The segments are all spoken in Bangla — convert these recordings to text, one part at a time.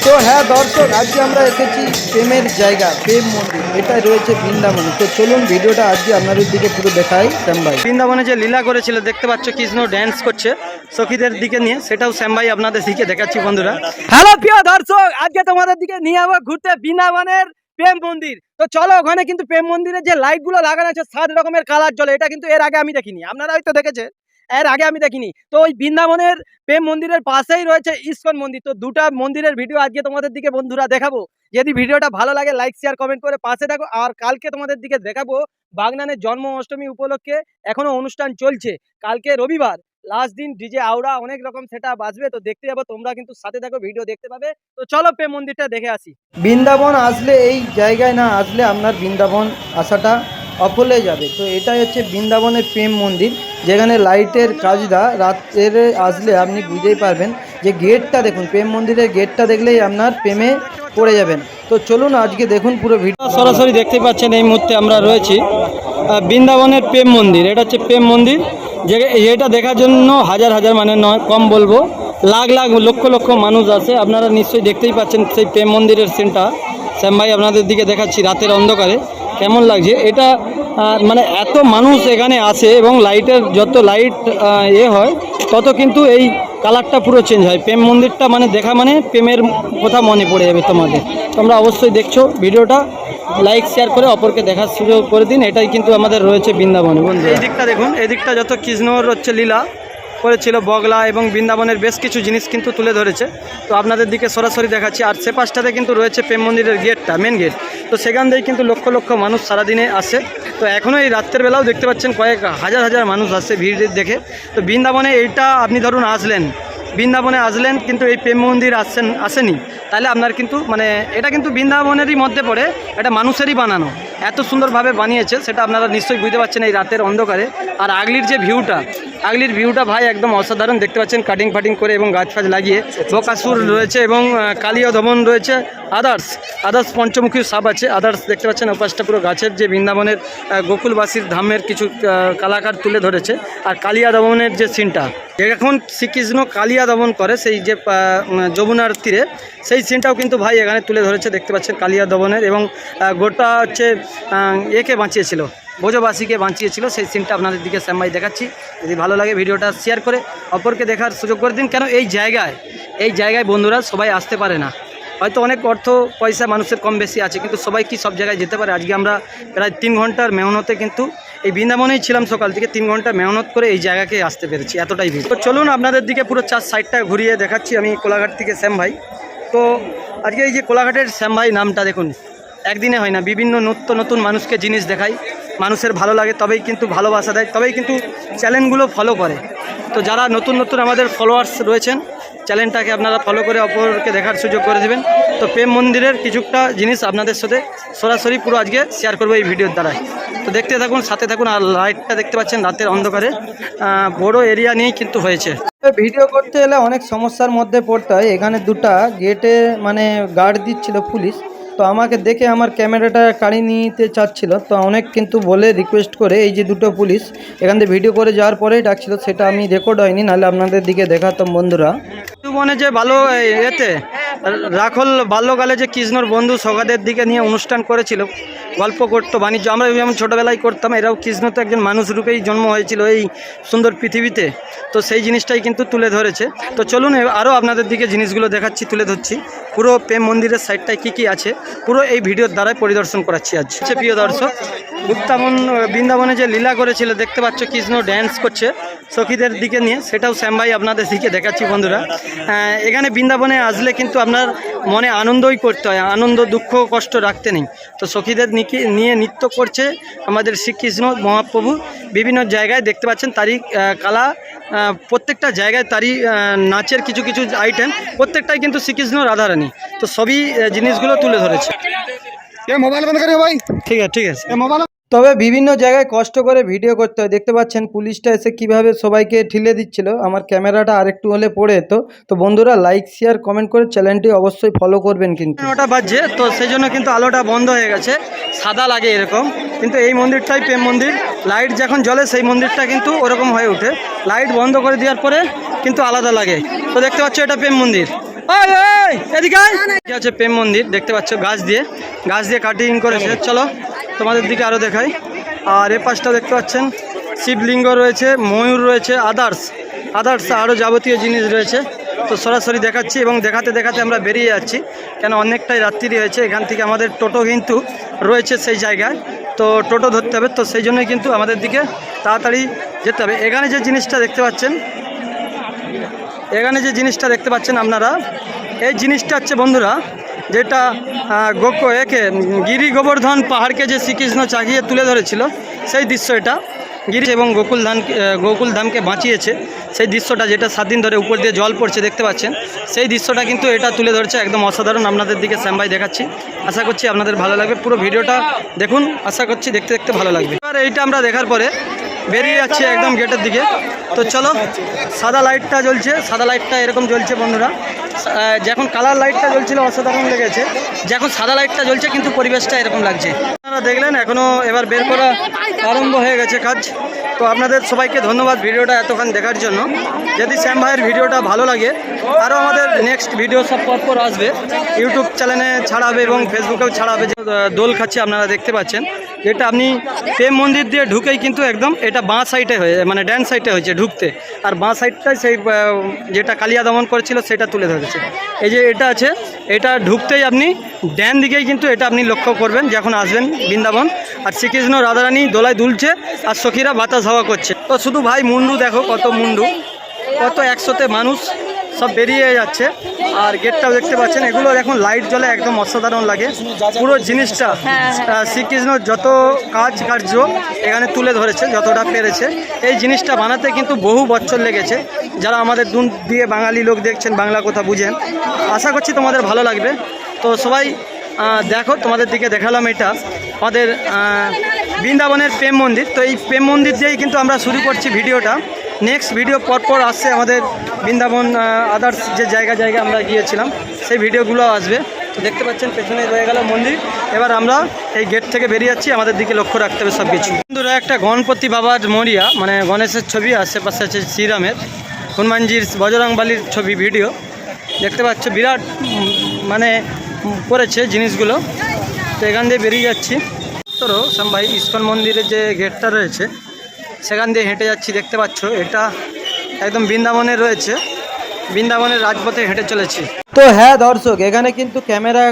তো হ্যাঁ দর্শক, আজকে আমরা এসেছি প্রেমের জায়গা, প্রেম মন্দির, এটা রয়েছে বৃন্দাবনে। তো চলুন ভিডিওটা আজকে আপনাদের দিকে পুরো দেখাই শ্যাম ভাই। বৃন্দাবনে যে লীলা করেছিল দেখতে পাচ্ছ, কৃষ্ণ ড্যান্স করছে সখীদের দিকে নিয়ে, সেটাও শ্যাম ভাই আপনাদের দিকে দেখাচ্ছি বন্ধুরা। হ্যালো প্রিয় দর্শক, আজকে তোমাদের দিকে নিয়ে যাবো ঘুরতে বৃন্দাবনের প্রেম মন্দির। তো চলো, ওখানে কিন্তু প্রেম মন্দিরে যে লাইট গুলো লাগানো আছে 7 রকমের কালার জ্বলে, এটা কিন্তু এর আগে আমি দেখিনি, আপনারা হয়তো দেখেছেন, এর আগে আমি দেখিনি। তো ওই বৃন্দাবনের প্রেম মন্দিরের পাশেই রয়েছে ইসকন মন্দির। তো দুটা মন্দিরের ভিডিও আজকে তোমাদের দিকে বন্ধুরা দেখাবো। যদি ভিডিওটা ভালো লাগে লাইক শেয়ার কমেন্ট করে পাশে থাকো। আর কালকে তোমাদের দিকে দেখাবো বাগনানের জন্ম অষ্টমী উপলক্ষে এখনো অনুষ্ঠান চলছে। কালকে রবিবার লাস্ট দিন, ডিজে আউড়া অনেক রকম সেটা বাজবে, তো দেখতে যাবো, তোমরা কিন্তু সাথে থাকো, ভিডিও দেখতে পাবে। তো চলো প্রেম মন্দিরটা দেখে আসি। বৃন্দাবন আসলে, এই জায়গায় না আসলে আপনার বৃন্দাবন আসাটা অফল হয়ে যাবে। তো এটাই হচ্ছে বৃন্দাবনের প্রেম মন্দির, যেখানে লাইটের কাজটা রাতের আসলে আপনি বুঝতেই পারবেন। যে গেটটা দেখুন, প্রেম মন্দিরের গেটটা দেখলেই আপনার প্রেমে পড়ে যাবেন। তো চলুন আজকে দেখুন পুরো ভিডিও। সরাসরি দেখতে পাচ্ছেন এই মুহূর্তে আমরা রয়েছি বৃন্দাবনের প্রেম মন্দির। এটা হচ্ছে প্রেম মন্দির, যে এটা দেখার জন্য হাজার হাজার, মানে নয় কম বলবো, লাখ লাখ লক্ষ লক্ষ মানুষ আসে। আপনারা নিশ্চয়ই দেখতেই পাচ্ছেন সেই প্রেম মন্দিরের সিনটা শ্যাম ভাই আপনাদের দিকে দেখাচ্ছি রাতের অন্ধকারে কেমন লাগছে এটা। মানে এত মানুষ এখানে আসে এবং লাইটের যত লাইট হয় তত কিন্তু এই কালারটা পুরো চেঞ্জ হয়। প্রেম মন্দিরটা মানে দেখা মানে প্রেমের কথা মনে পড়ে যাবে তোমাদের। তোমরা অবশ্যই দেখছো ভিডিওটা, লাইক শেয়ার করে অপরকে দেখার সুযোগ করে দিন। এটাই কিন্তু আমাদের রয়েছে বৃন্দাবনে বন্ধু। এই দিকটা দেখুন, এই দিকটা যত কৃষ্ণর হচ্ছে লীলা করেছিল বগলা এবং বৃন্দাবনের বেশ কিছু জিনিস কিন্তু তুলে ধরেছে। তো আপনাদের দিকে সরাসরি দেখাচ্ছি। আর সে পাশটাতে কিন্তু রয়েছে প্রেম মন্দিরের গেটটা, মেন গেট। তো সেখান থেকে কিন্তু লক্ষ লক্ষ মানুষ সারাদিনে আসে। তো এখনও এই রাত্রের বেলাও দেখতে পাচ্ছেন কয়েক হাজার হাজার মানুষ আসছে ভিড় দেখে। তো বৃন্দাবনে এইটা আপনি ধরুন আসলেন, বৃন্দাবনে আসলেন কিন্তু এই প্রেম মন্দির আসেনি, তাহলে আপনার কিন্তু মানে এটা কিন্তু বৃন্দাবনেরই মধ্যে পড়ে, এটা মানুষেরই বানানো। এত সুন্দরভাবে বানিয়েছে সেটা আপনারা নিশ্চয়ই বুঝতে পারছেন এই রাতের অন্ধকারে। আর আগলির যে ভিউটা ভাই একদম অসাধারণ দেখতে পাচ্ছেন, কাটিং ফাটিং করে এবং গাছ ফাছ লাগিয়ে। বকাসুর রয়েছে এবং কালীয় দমন রয়েছে, আদার্স পঞ্চমুখী সাপ আছে, আদার্স দেখতে পাচ্ছেন। ওপাশটা পুরো গাছের যে বৃন্দাবনের গোকুলবাসীর ধামের কিছু কালাকার তুলে ধরেছে। আর কালিয়া দমনের যে সিনটা, এখন শ্রীকৃষ্ণ কালিয়া দমন করে সেই যে যমুনার তীরে, সেই সিনটাও কিন্তু ভাই এখানে তুলে ধরেছে দেখতে পাচ্ছেন কালিয়া দমনের। এবং গোটা হচ্ছে একে বাঁচিয়েছিল, ব্রজবাসীকে বাঁচিয়েছিল, সেই সিনটা আপনাদের দিকে শ্যাম ভাই দেখাচ্ছি। যদি ভালো লাগে ভিডিওটা শেয়ার করে অপরকে দেখার সুযোগ করে দিন। কেন এই জায়গায় বন্ধুরা সবাই আসতে পারে না, হয়তো অনেক অর্থ পয়সা মানুষের কম বেশি আছে, কিন্তু সবাই কি সব জায়গায় যেতে পারে? আজকে আমরা প্রায় 3 ঘন্টার মেহনতে কিন্তু এই বৃন্দাবনেই ছিলাম, সকাল থেকে 3 ঘন্টা মেহনত করে এই জায়গাকে আসতে পেরেছি, এতটাই ভিড়। তো চলুন আপনাদের দিকে পুরো 4 সাইডটা ঘুরিয়ে দেখাচ্ছি আমি কোলাঘাট থেকে শ্যাম ভাই। তো আজকে এই যে কোলাঘাটের শ্যাম ভাই নামটা দেখুন, একদিনে হয় না, বিভিন্ন নতুন মানুষকে জিনিস দেখায়, মানুষের ভালো লাগে তবেই কিন্তু ভালোবাসা দেয়, তবেই কিন্তু চ্যানেলগুলো ফলো করে। তো যারা নতুন আমাদের ফলোয়ার্স রয়েছেন, চ্যানেলটাকে আপনারা ফলো করে অপরকে দেখার সুযোগ করে দেবেন। তো প্রেম মন্দিরের কিছুটা জিনিস আপনাদের সাথে সরাসরি পুরো আজকে শেয়ার করবো এই ভিডিওর দ্বারাই। তো দেখতে থাকুন, সাথে থাকুন। আর লাইটটা দেখতে পাচ্ছেন রাতের অন্ধকারে বড় এরিয়া নিয়েই কিন্তু হয়েছে। ভিডিও করতে এলে অনেক সমস্যার মধ্যে পড়তে হয়। এখানে দুটা গেটে মানে গার্ড দিচ্ছিল পুলিশ, তো আমাকে দেখে আমার ক্যামেরাটা কাড়ি নিতে চাচ্ছিল। তো অনেক কিন্তু বলে রিকোয়েস্ট করে এই যে দুটো পুলিশ এখান থেকে ভিডিও করে যাওয়ার পরেই ডাকছিল, সেটা আমি রেকর্ড হয়নি, নাহলে আপনাদের দিকে দেখাতাম বন্ধুরা। মনে যে ভালো এতে রাখল বাল্যকালে যে কৃষ্ণর বন্ধু সগাদের দিকে নিয়ে অনুষ্ঠান করেছিল, গল্প করতো, বাণিজ্য আমরা যেমন ছোটোবেলায় করতাম, এরাও কৃষ্ণ তো একজন মানুষ রূপেই জন্ম হয়েছিল এই সুন্দর পৃথিবীতে। তো সেই জিনিসটাই কিন্তু তুলে ধরেছে। তো চলুন আরও আপনাদের দিকে জিনিসগুলো দেখাচ্ছি, তুলে ধরছি। পুরো প্রেম মন্দিরের সাইডটায় কী আছে পুরো এই ভিডিওর দ্বারাই পরিদর্শন করাচ্ছি আজ। প্রিয় দর্শক, বৃন্দাবনে যে লীলা করেছিল দেখতে পাচ্ছ, কৃষ্ণ ড্যান্স করছে সখীদের দিকে নিয়ে, সেটাও শ্যাম ভাই আপনাদের দিকে দেখাচ্ছি বন্ধুরা। এখানে বৃন্দাবনে আসলে কিন্তু আপনার মনে আনন্দই করতে হয়, আনন্দ দুঃখ কষ্ট রাখতে নেই। তো সখীদের নিয়ে নৃত্য করছে আমাদের শ্রীকৃষ্ণ মহাপ্রভু। বিভিন্ন জায়গায় দেখতে পাচ্ছেন তারই কালা, প্রত্যেকটা জায়গায় তারই নাচের কিছু আইটেম, প্রত্যেকটাই কিন্তু শ্রীকৃষ্ণ রাধারানী। তো সবই জিনিসগুলো তুলে ধরেছে। মোবাইল বন্ধ করে ভাই। ঠিক আছে মোবাইল। তবে বিভিন্ন জায়গায় কষ্ট করে ভিডিও করতে হয়। দেখতে পাচ্ছেন পুলিশটা এসে কিভাবে সবাইকে ঠেলে দিচ্ছিল, আমার ক্যামেরাটা আরেকটু হলে পড়ে যেত। তো বন্ধুরা লাইক শেয়ার কমেন্ট করে চ্যানেলটি অবশ্যই ফলো করবেন। কিন্তু 9টা বাজছে, তো সেই জন্য কিন্তু আলোটা বন্ধ হয়ে গেছে, সাদা লাগে এরকম। কিন্তু এই মন্দিরটাই প্রেম মন্দির, লাইট যখন জ্বলে সেই মন্দিরটা কিন্তু ওরকম হয়ে ওঠে, লাইট বন্ধ করে দেওয়ার পরে কিন্তু আলাদা লাগে। তো দেখতে পাচ্ছ এটা প্রেম মন্দির, এদিকে আছে প্রেম মন্দির, দেখতে পাচ্ছ গাছ দিয়ে কাটিং করেছে। চলো তোমাদের দিকে আরও দেখাই। আর এ পাশটা দেখতে পাচ্ছেন শিবলিঙ্গ রয়েছে, ময়ূর রয়েছে, আদার্স আরও যাবতীয় জিনিস রয়েছে। তো সরাসরি দেখাচ্ছি এবং দেখাতে দেখাতে আমরা বেরিয়ে যাচ্ছি, কেন অনেকটাই রাত্রি হয়েছে। এখান থেকে আমাদের টোটো কিন্তু রয়েছে সেই জায়গায়, তো টোটো ধরতে হবে। তো সেই জন্যই কিন্তু আমাদের দিকে তাড়াতাড়ি যেতে হবে। এখানে যে জিনিসটা দেখতে পাচ্ছেন আপনারা, এই জিনিসটা হচ্ছে বন্ধুরা, যেটা গিরি গোবর্ধন পাহাড়কে যে শ্রীকৃষ্ণ চাগিয়ে তুলে ধরেছিল সেই দৃশ্য এটা। গিরি এবং গোকুলধামকে বাঁচিয়েছে সেই দৃশ্যটা, যেটা 7 দিন ধরে উপর দিয়ে জল পড়ছে দেখতে পাচ্ছেন, সেই দৃশ্যটা কিন্তু এটা তুলে ধরছে, একদম অসাধারণ। আপনাদের দিকে শ্যাম ভাই দেখাচ্ছি, আশা করছি আপনাদের ভালো লাগবে। পুরো ভিডিওটা দেখুন, আশা করছি দেখতে দেখতে ভালো লাগবে। এবার এইটা আমরা দেখার পরে বেরিয়ে যাচ্ছে একদম গেটের দিকে। তো চলো, সাদা লাইটটা জ্বলছে, সাদা লাইটটা এরকম জ্বলছে বন্ধুরা। যখন কালার লাইটটা জ্বলছিল অসাধারণ লেগেছে, যখন সাদা লাইটটা জ্বলছে কিন্তু পরিবেশটা এরকম লাগছে। আপনারা দেখলেন, এখনও এবার বের করা আরম্ভ হয়ে গেছে কাজ। তো আপনাদের সবাইকে ধন্যবাদ ভিডিওটা এতক্ষণ দেখার জন্য। যদি শ্যাম ভাইয়ের ভিডিওটা ভালো লাগে, আরও আমাদের নেক্সট ভিডিও সব পরপর আসবে, ইউটিউব চ্যানেলে ছাড়া হবে এবং ফেসবুকেও ছাড়া হবে। দোল খাচ্ছে আপনারা দেখতে পাচ্ছেন, এটা আপনি প্রেম মন্দির দিয়ে ঢুকেই কিন্তু একদম এটা বাঁ সাইডে হয়ে, মানে ড্যান সাইডে হয়েছে ঢুকতে, আর বাঁ সাইডটাই সেই যেটা কালিয়া দমন করেছিল সেটা তুলে ধরেছে। এই যে এটা আছে, এটা ঢুকতেই আপনি ড্যান দিকেই কিন্তু এটা আপনি লক্ষ্য করবেন যখন আসবেন বৃন্দাবন। আর শ্রীকৃষ্ণ রাধারানী দোলায় দুলছে আর সখীরা বাতাস হাওয়া করছে। তো শুধু ভাই মুন্ডু দেখো, কত মুন্ডু, কত 100তে মানুষ সব বেরিয়ে যাচ্ছে। আর গেটটাও দেখতে পাচ্ছেন, এগুলো এখন লাইট জ্বলে, একদম অসাধারণ লাগে পুরো জিনিসটা। শ্রীকৃষ্ণ যত কার্য এখানে তুলে ধরেছে, যতটা পেরেছে। এই জিনিসটা বানাতে কিন্তু বহু বছর লেগেছে। যারা আমাদের দূর দিয়ে বাঙালি লোক দেখছেন, বাংলা কথা বুঝেন, আশা করছি তোমাদের ভালো লাগবে। তো সবাই দেখো, তোমাদের দিকে দেখালাম এটা আমাদের বৃন্দাবনের প্রেম মন্দির। তো এই প্রেম মন্দির দিয়েই কিন্তু আমরা শুরু করছি ভিডিওটা। নেক্সট ভিডিও পরপর আসছে আমাদের বৃন্দাবন আদার্স যে জায়গায় আমরা গিয়েছিলাম সেই ভিডিওগুলো আসবে। তো দেখতে পাচ্ছেন পেছনে রয়ে গেল মন্দির। এবার আমরা এই গেট থেকে বেরিয়ে যাচ্ছি, আমাদের দিকে লক্ষ্য রাখতে হবে সব কিছু। বন্ধুরা, একটা গণপতি বাবার মরিয়া, মানে গণেশের ছবি, আশেপাশে আছে শ্রীরামের, হনুমানজির, বজরংবলীর ছবি ভিডিও দেখতে পাচ্ছ। বিরাট মানে করেছে জিনিসগুলো। তো এখান দিয়ে বেরিয়ে যাচ্ছি। তোরও শ্যাম ভাই ইস্কন মন্দিরের যে গেটটা রয়েছে সেখান দিয়ে হেঁটে যাচ্ছি, দেখতে পাচ্ছ। এটা একদম বৃন্দাবনে রয়েছে, বৃন্দাবনের রাজপথে হেঁটে চলেছি। তো হ্যাঁ দর্শক, এখানে কিন্তু ক্যামেরা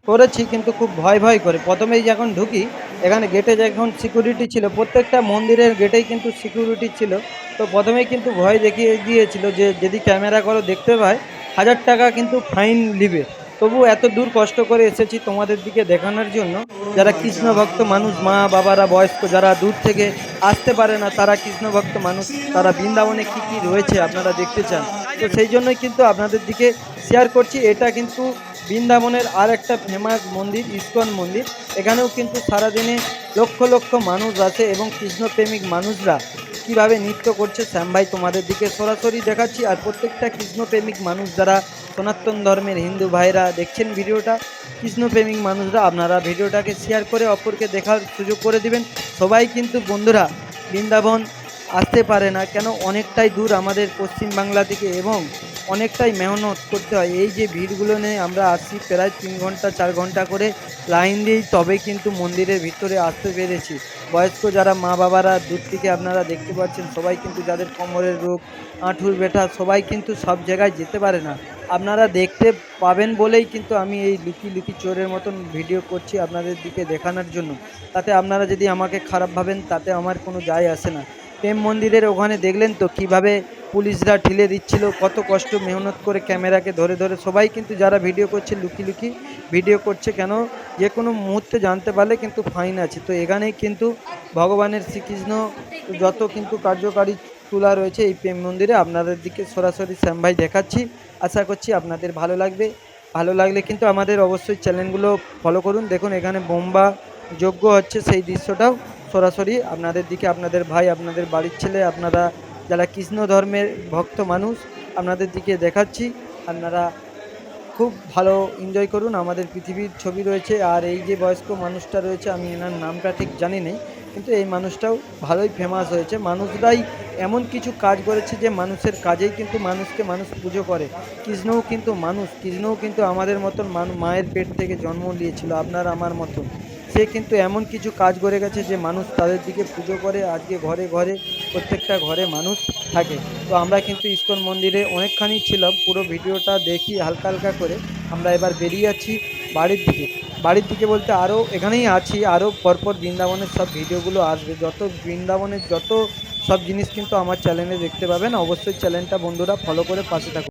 করেছি, কিন্তু খুব ভয় করে। প্রথমেই যখন ঢুকি, এখানে গেটে যখন সিকিউরিটি ছিল, প্রত্যেকটা মন্দিরের গেটেই কিন্তু সিকিউরিটি ছিল। তো প্রথমেই কিন্তু ভয় দেখিয়ে দিয়েছিল যে যদি ক্যামেরা করো দেখতে পায় 1000 টাকা কিন্তু ফাইন নিবে। তবু এত দূর কষ্ট করে এসেছি তোমাদের দিকে দেখানোর জন্য। যারা কৃষ্ণ ভক্ত মানুষ, মা বাবারা, বয়স্ক যারা দূর থেকে আসতে পারে না, তারা কৃষ্ণ ভক্ত মানুষ, তারা বৃন্দাবনে কী কী রয়েছে আপনারা দেখতে চান। তো সেই জন্যই কিন্তু আপনাদের দিকে শেয়ার করছি। এটা কিন্তু বৃন্দাবনের আর একটা ফেমাস মন্দির, ইস্কন মন্দির। এখানেও কিন্তু সারাদিনে লক্ষ লক্ষ মানুষ আসে এবং কৃষ্ণপ্রেমিক মানুষরা কীভাবে নৃত্য করছে শ্যাম ভাই তোমাদের দিকে সরাসরি দেখাচ্ছি। আর প্রত্যেকটা কৃষ্ণপ্রেমিক মানুষ, যারা সনাতন ধর্মের হিন্দু ভাইরা দেখছেন ভিডিওটা, কৃষ্ণপ্রেমিক মানুষরা, আপনারা ভিডিওটাকে শেয়ার করে অপরকে দেখার সুযোগ করে দিবেন। সবাই কিন্তু বন্ধুরা বৃন্দাবন আসতে পারে না, কেন অনেকটাই দূর আমাদের পশ্চিমবাংলা থেকে এবং অনেকটাই মেহনত করতে হয়। এই যে ভিড়গুলো নিয়ে আমরা আসি, প্রায় 3 ঘন্টা 4 ঘন্টা করে লাইন দিই, তবে কিন্তু মন্দিরের ভিতরে আসতে পেরেছি। বয়স্ক যারা মা বাবারা দূর থেকে আপনারা দেখতে পাচ্ছেন, সবাই কিন্তু যাদের কোমরের রোগ, হাঁটুর ব্যথা, সবাই কিন্তু সব জায়গায় যেতে পারে না। আপনারা দেখতে পাবেন বলেই কিন্তু আমি এই লুকি চোরের মতন ভিডিও করছি আপনাদের দিকে দেখানোর জন্য। তাতে আপনারা যদি আমাকে খারাপ ভাবেন, তাতে আমার কোনো যায় আসে না। প্রেম মন্দিরের ওখানে দেখলেন তো কিভাবে পুলিশরা ঠেলে দিচ্ছিল, কত কষ্ট মেহনত করে ক্যামেরাকে ধরে সবাই কিন্তু যারা ভিডিও করছে লুকি ভিডিও করছে, কেন যে কোনো মুহূর্তে জানতে পারলে কিন্তু ফাইন আছে। তো এখানেই কিন্তু ভগবানের শ্রীকৃষ্ণ যত কিন্তু কার্যকারী তুলা রয়েছে এই প্রেম মন্দিরে আপনাদের দিকে সরাসরি শ্যাম ভাই দেখাচ্ছি। আশা করছি আপনাদের ভালো লাগবে। ভালো লাগলে কিন্তু আমাদের অবশ্যই চ্যানেলগুলো ফলো করুন। দেখুন এখানে বোম্বা যজ্ঞ হচ্ছে, সেই দৃশ্যটাও সরাসরি আপনাদের দিকে, আপনাদের ভাই, আপনাদের বাড়ির ছেলে, আপনারা যারা কৃষ্ণ ধর্মের ভক্ত মানুষ, আপনাদের দিকে দেখাচ্ছি। আপনারা খুব ভালো এনজয় করুন। আমাদের পৃথিবীর ছবি রয়েছে। আর এই যে বয়স্ক মানুষটা রয়েছে, আমি এনার নামটা ঠিক জানি না, কিন্তু এই মানুষটাও ভালোই ফেমাস হয়েছে। মানুষরাই এমন কিছু কাজ করেছে যে মানুষের কাজেই কিন্তু মানুষকে মানুষ পুজো করে। কৃষ্ণও কিন্তু মানুষ, কৃষ্ণও কিন্তু আমাদের মতন মায়ের পেট থেকে জন্ম নিয়েছিল আপনার আমার মতন। সে কিন্তু এমন কিছু কাজ করে গেছে যে মানুষ তাদের দিকে পুজো করে। আজকে ঘরে ঘরে প্রত্যেকটা ঘরে মানুষ থাকে। তো আমরা কিন্তু ইস্কন মন্দিরে অনেকখানি ছিলাম, পুরো ভিডিওটা দেখি হালকা হালকা করে। আমরা এবার বেরিয়ে যাচ্ছি বাড়ির দিকে। বাড়ির দিকে বলতে আরও এখানেই আছি, আরও পরপর বৃন্দাবনের সব ভিডিওগুলো আসবে। যত বৃন্দাবনের যত সব জিনিস কিন্তু আমার চ্যানেলে দেখতে পাবেন। অবশ্যই চ্যানেলটা বন্ধুরা ফলো করে পাশে থাকুন।